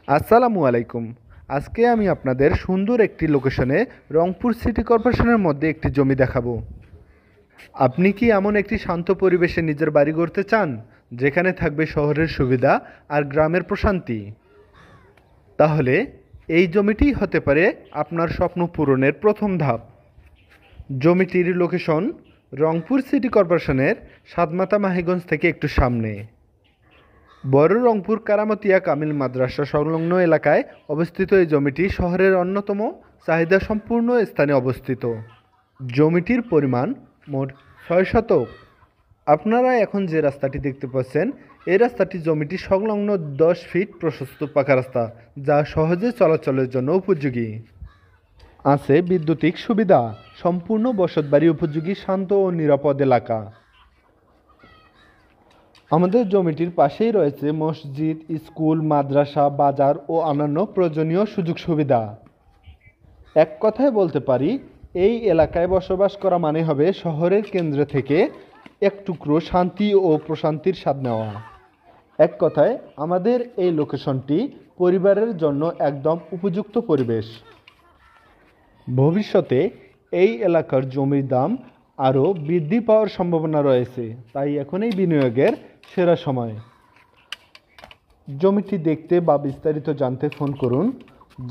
আসসালামু আলাইকুম। আজকে আমি আপনাদের সুন্দর একটি লোকেশনে রংপুর সিটি কর্পোরেশনের মধ্যে একটি জমি দেখাবো। আপনি কি এমন একটি শান্ত পরিবেশে নিজের বাড়ি গড়তে চান, যেখানে থাকবে শহরের সুবিধা আর গ্রামের প্রশান্তি? তাহলে এই জমিটিই হতে পারে আপনার স্বপ্ন পূরণের প্রথম ধাপ। জমিটির লোকেশন রংপুর সিটি কর্পোরেশনের সাতমাথা মাহিগঞ্জ থেকে একটু সামনে। বড় রংপুর কারামতিয়া কামিল মাদ্রাসা সংলগ্ন এলাকায় অবস্থিত এই জমিটি শহরের অন্যতম চাহিদা সম্পূর্ণ স্থানে অবস্থিত। জমিটির পরিমাণ মোট ৬ শতক। আপনারা এখন যে রাস্তাটি দেখতে পাচ্ছেন, এই রাস্তাটি জমিটি সংলগ্ন ১০ ফিট প্রশস্ত পাকা রাস্তা, যা সহজে চলাচলের জন্য উপযোগী। আছে বিদ্যুতিক সুবিধা, সম্পূর্ণ বসতবাড়ি উপযোগী শান্ত ও নিরাপদ এলাকা। আমাদের জমিটির পাশেই রয়েছে মসজিদ, স্কুল, মাদ্রাসা, বাজার ও অন্যান্য প্রয়োজনীয় সুযোগ সুবিধা। এক কথায় বলতে পারি, এই এলাকায় বসবাস করা মানে হবে শহরের কেন্দ্র থেকে এক টুকরো শান্তি ও প্রশান্তির স্বাদ নেওয়া। এক কথায় আমাদের এই লোকেশনটি পরিবারের জন্য একদম উপযুক্ত পরিবেশ। ভবিষ্যতে এই এলাকার জমির দাম আরও বৃদ্ধি পাওয়ার সম্ভাবনা রয়েছে, তাই এখনই বিনিয়োগের সেরা সময়। জমিটি দেখতে বা বিস্তারিত জানতে ফোন করুন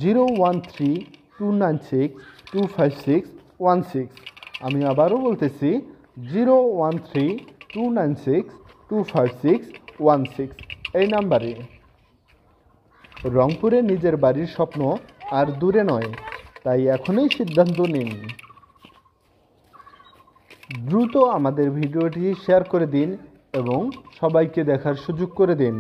013-296-25616। আমি আবারও বলতেছি 013-296-25616 এই নাম্বারে। রংপুরে নিজের বাড়ির স্বপ্ন আর দূরে নয়, তাই এখনই সিদ্ধান্ত নিন। দ্রুত আমাদের ভিডিওটি শেয়ার করে দিন এবং সবাইকে দেখার সুযোগ করে দিন।